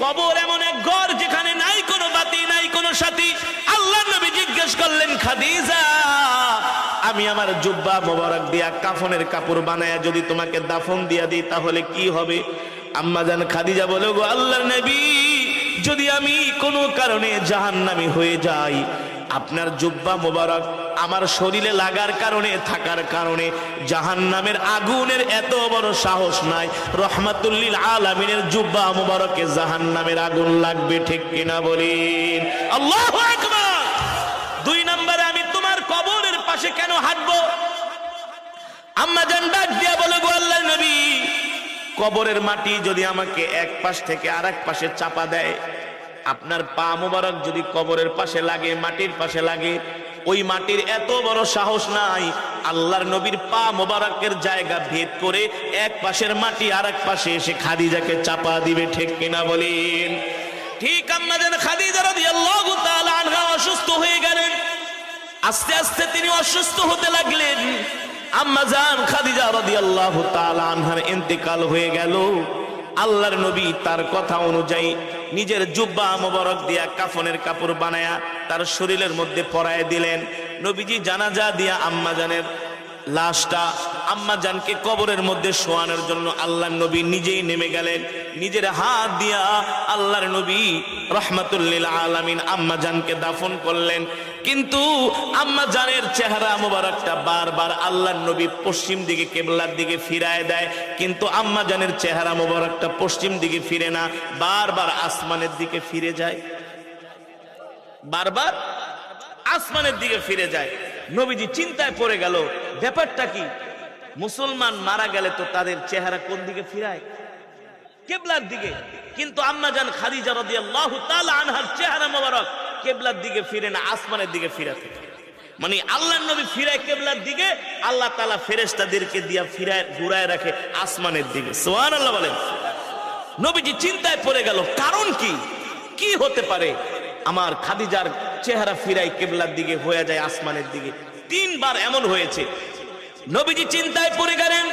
কবর এমন এক ঘর যেখানে নাই কোনো বাতি, নাই কোনো সাথী। আল্লাহ নবী জিজ্ঞেস করলেন, খাদিজা, আমি আমার জুব্বা মোবারক দিয়া কাফনের কাপড় বানায়া যদি তোমাকে দাফন দিয়া দিই তাহলে কি হবে? আম্মা জান খাদিজা বলে, গো আল্লাহর নবী, যদি আমি কোনো কারণে জাহান্নামী হয়ে যাই, আপনার জুব্বা মোবারক আমার শরীরে লাগার কারণে, থাকার কারণে জাহান্নামের আগুনের এত বড় সাহস নাই। রহমাতুল্লিল আলামিনের জুব্বা মোবারকে জাহান্নামের আগুন লাগবে, ঠিক কিনা বলেন? আল্লাহু আকবার। 2 নম্বরে, আমি তোমার কবরের পাশে কেন হাঁটবো? আম্মা জান ডাক দিয়া বলে, গো আল্লাহর নবী, কবরের মাটি যদি আমাকে এক পাশ থেকে আরেক পাশে চাপা দেয়, আপনার পা মোবারক যদি কবরের পাশে লাগে, মাটির পাশে লাগে, ওই মাটির এত বড় সাহস নাই আল্লাহর নবীর পা মোবারকের জায়গা ভেদ করে এক পাশের মাটি আরেক পাশে এসে খাদিজাকে চাপা দিবে, ঠিক কিনা বলেন? ঠিক আম্মা জান খাদিজা রাদিয়াল্লাহু তাআলা আনহা অসুস্থ হয়ে গেলেন। আস্তে আস্তে তিনি অসুস্থ হতে লাগলেন। আম্মা জান খাদিজা রাদিয়াল্লাহু তাআলা আনহার ইন্তেকাল হয়ে গেল। আল্লাহর নবী তার কথা অনুযায়ী নিজের জুব্বা মোবারক দিয়া কাফনের কাপড় বানায়া তার শরীরের মধ্যে পরায় দিলেন। নবীজি জানাজা দিয়া আম্মা জানের লাশটা আম্মা জানকে কবরের মধ্যে শোয়ানোর জন্য আল্লাহর নবী নিজেই নেমে গেলেন। নিজের হাত দিয়া আল্লাহর নবী রহমাতুল্লিল আলামিন আম্মা জানকে দাফন করলেন। কিন্তু আম্মা জানের চেহারা মোবারকটা বারবার আল্লাহর নবী পশ্চিম দিকে, কেবলার দিকে ফিরায় দেয়, কিন্তু আম্মা জানের চেহারা মোবারকটা পশ্চিম দিকে ফিরে না, বারবার আসমানের দিকে ফিরে যায়, বারবার আসমানের দিকে ফিরে যায়। নবীজি চিন্তায় পড়ে গেল, ব্যাপারটা কি? মুসলমান মারা গেলে তো তাদের চেহারা কোন দিকে ফিরায়? কেবলার দিকে। কিন্তু আম্মা জান খাদিজা রাদিয়াল্লাহু তাআলা আনহার চেহারা মোবারক কেবলার দিকে ফিরে না, আসমানের দিকে ফিরে থাকে। মানে আল্লাহর নবী ফিরায় কেবলার দিকে, আল্লাহ তাআলা ফেরেশতাদেরকে দিয়া ফিরায় ঘুরায় রাখে আসমানের দিকে। সুবহানাল্লাহ বলেন। নবীজি চিন্তায় পড়ে গেল, কারণ কি? কি হতে পারে আমার খাদিজার চেহারা ফিরায় কেবলার দিকে, হয়ে যায় আসমানের দিকে? 3 বার এমন হয়েছে। নবীজি চিন্তায় পড়ে গেলেন।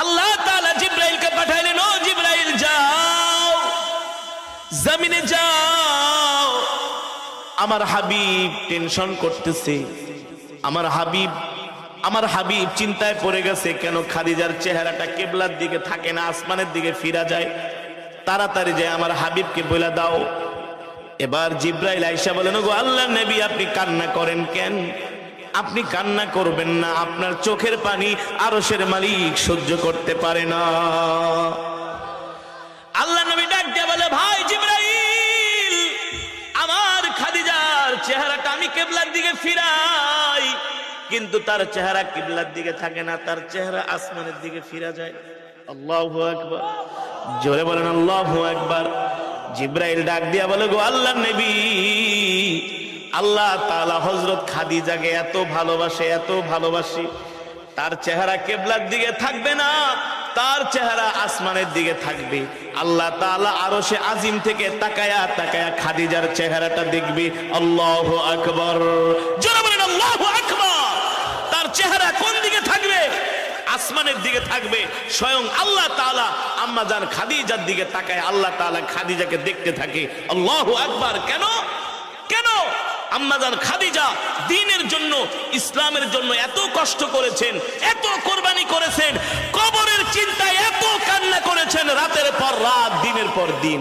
আল্লাহ তাআলা জিবরাইলকে পাঠাইলেন, ও জিবরাইল, যাও জমিনে যাও, আমার হাবিব টেনশন করতেছে, আমার হাবিব চিন্তায় পড়ে গেছে, কেন খাদিজার চেহারাটা কেবলার দিকে থাকে না, আসমানের দিকে ফিরা যায়? তাড়াতাড়ি যে আমার হাবিবকে বলে দাও। এবার জিবরাইল আয়েশা বলেন, গো আল্লাহর নবী, আপনি কান্না করেন কেন? আপনি কান্না করবেন না, আপনার চোখের পানি আরশের মালিক সহ্য করতে পারে না। আল্লাহ নবী ডাক দিয়ে বলে, ভাই জিবরাইল, আমার খাদিজার চেহারাটা আমি কেবলার দিকে ফিরাই, কিন্তু তার চেহারা কিবলার দিকে থাকে না, তার চেহারা আসমানের দিকে ফিরা যায়। আল্লাহু আকবার। জোরে বলেন আল্লাহু আকবার। জিবরাইল ডাক দিয়া বলে, গো আল্লাহর নবী, আল্লাহ তাআলা হযরত খাদিজাকে এত ভালোবাসে, এত ভালোবাসে, তার চেহারা কিবলার দিকে থাকবে না, তার চেহারা আসমানের দিকে থাকবে। আল্লাহ তাআলা আরশে আজিম থেকে তাকায়া তাকায়া খাদিজার চেহারাটা দেখবে। আল্লাহু আকবার। জোরে বলেন আল্লাহু আকবার। তার চেহারা কোন দিকে থাকবে? আসমানের দিকে থাকবে। স্বয়ং আল্লাহ তাআলা আম্মা জান খাদিজার দিকে তাকায়, আল্লাহ তাআলা খাদিজাকে দেখতে থাকে। আল্লাহু আকবার। কেন? কেন? আম্মা জান খাদিজা দ্বীনের জন্য, ইসলামের জন্য এত কষ্ট করেছেন, এত কোরবানি করেছেন, কবরের চিন্তায় এত কান্না করেছেন, রাতের পর রাত, দিনের পর দিন।